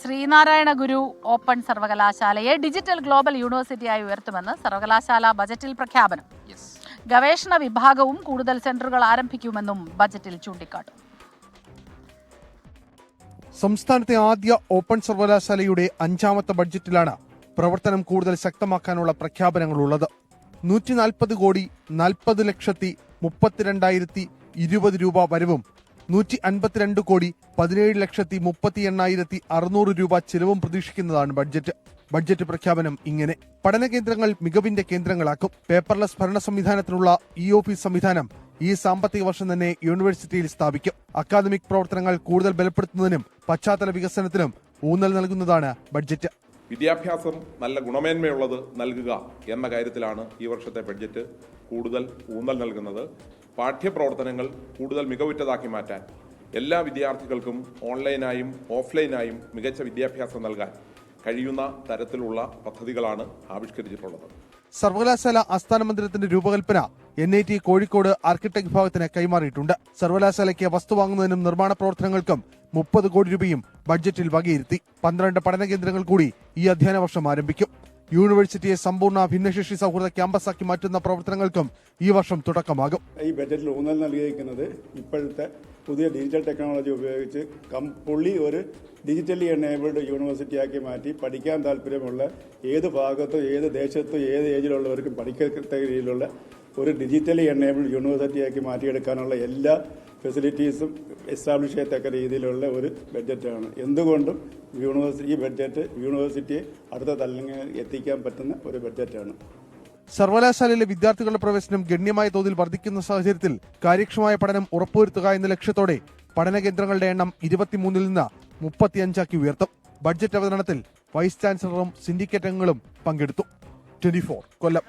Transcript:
ശ്രീനാരായണ ഗുരു open സർവകലാശാലയെ digital global യൂണിവേഴ്സിറ്റിയായി ഉയർത്തുമെന്ന് സർവകലാശാല ബജറ്റിൽ പ്രഖ്യാപനം. ഗവേഷണ വിഭാഗവും കൂടുതൽ സെന്ററുകൾ ആരംഭിക്കുമെന്നും ബജറ്റിൽ ചൂണ്ടിക്കാട്ടും. സംസ്ഥാനത്തെ ആദ്യ ഓപ്പൺ സർവകലാശാലയുടെ 5ാമത്തെ ബഡ്ജറ്റിലാണ് പ്രവർത്തനം കൂടുതൽ ശക്തമാക്കാനുള്ള പ്രഖ്യാപനങ്ങളുള്ളത്. 140 കോടി 40,32,020 രൂപ വരവും 152 കോടി 17,38,600 രൂപ ചിലവും പ്രതീക്ഷിക്കുന്നതാണ് ബഡ്ജറ്റ് പ്രഖ്യാപനം ഇങ്ങനെ. പഠന കേന്ദ്രങ്ങൾ മികവിന്റെ കേന്ദ്രങ്ങളാക്കും. പേപ്പർലെസ് ഭരണ സംവിധാനത്തിനുള്ള ഓഫീസ് സംവിധാനം ഈ സാമ്പത്തിക വർഷം തന്നെ യൂണിവേഴ്സിറ്റിയിൽ സ്ഥാപിക്കും. അക്കാദമിക് പ്രവർത്തനങ്ങൾ കൂടുതൽ ബലപ്പെടുത്തുന്നതിനും പശ്ചാത്തല വികസനത്തിനും ഊന്നൽ നൽകുന്നതാണ് ബഡ്ജറ്റ്. വിദ്യാഭ്യാസം നല്ല ഗുണമേന്മയുള്ളത് നൽകുക എന്ന കാര്യത്തിലാണ് ഈ വർഷത്തെ ബഡ്ജറ്റ് കൂടുതൽ ഊന്നൽ നൽകുന്നത്. പാഠ്യപ്രവർത്തനങ്ങൾ കൂടുതൽ മികവുറ്റതാക്കി മാറ്റാൻ എല്ലാ വിദ്യാർത്ഥികൾക്കും ഓൺലൈനായും ഓഫ്ലൈനായും മികച്ച വിദ്യാഭ്യാസം നൽകാൻ കഴിയുന്ന തരത്തിലുള്ള പദ്ധതികളാണ് ആവിഷ്കരിച്ചിട്ടുള്ളത്. സർവകലാശാല ആസ്ഥാന മന്ദിരത്തിന്റെ രൂപകൽപ്പന NIT കോഴിക്കോട് ആർക്കിടെക്ട് വിഭാഗത്തിന് കൈമാറിയിട്ടുണ്ട്. സർവകലാശാലയ്ക്ക് വസ്തു വാങ്ങുന്നതിനും നിർമ്മാണ പ്രവർത്തനങ്ങൾക്കും 30 കോടി രൂപയും ബഡ്ജറ്റിൽ വകയിരുത്തി. 12 പഠന കേന്ദ്രങ്ങൾ കൂടി ഈ അധ്യയന വർഷം ആരംഭിക്കും. യൂണിവേഴ്സിറ്റിയെ സമ്പൂർണ്ണ ഭിന്നശേഷി സൗഹൃദ ക്യാമ്പസാക്കി മാറ്റുന്ന പ്രവർത്തനങ്ങൾക്കും ഈ വർഷം തുടക്കമാകും. ഈ ബജറ്റിൽ ഊന്നൽ നൽകിയിരിക്കുന്നത് ഇപ്പോഴത്തെ പുതിയ ഡിജിറ്റൽ ടെക്നോളജി ഉപയോഗിച്ച് പുള്ളി ഒരു ഡിജിറ്റലി എനേബിൾഡ് യൂണിവേഴ്സിറ്റിയാക്കി മാറ്റി പഠിക്കാൻ താല്പര്യമുള്ള ഏത് ഭാഗത്തും ഏത് ദേശത്തും ഏത് ഏജിലുള്ളവർക്കും പഠിക്കത്തക്ക രീതിയിലുള്ള ഒരു ഡിജിറ്റലി എനേബിൾഡ് യൂണിവേഴ്സിറ്റിയാക്കി മാറ്റിയെടുക്കാനുള്ള എല്ലാ ഫെസിലിറ്റീസും എസ്റ്റാബ്ലിഷ് ചെയ്യത്തക്ക രീതിയിലുള്ള ഒരു ബഡ്ജറ്റാണ്. എന്തുകൊണ്ടും ഈ ബഡ്ജറ്റ് യൂണിവേഴ്സിറ്റിയെ അടുത്ത തലങ്ങളിൽ എത്തിക്കാൻ പറ്റുന്ന ഒരു ബഡ്ജറ്റാണ്. സർവകലാശാലയിലെ വിദ്യാർത്ഥികളുടെ പ്രവേശനം ഗണ്യമായ തോതിൽ വർദ്ധിക്കുന്ന സാഹചര്യത്തിൽ കാര്യക്ഷമമായ പഠനം ഉറപ്പുവരുത്തുക എന്ന ലക്ഷ്യത്തോടെ പഠന കേന്ദ്രങ്ങളുടെ എണ്ണം 23-ൽ നിന്ന് 35 ഉയർത്തും. ബഡ്ജറ്റ് അവതരണത്തിൽ വൈസ് ചാൻസലറും സിൻഡിക്കേറ്റ് അംഗങ്ങളും പങ്കെടുത്തു. 24 കൊല്ലം.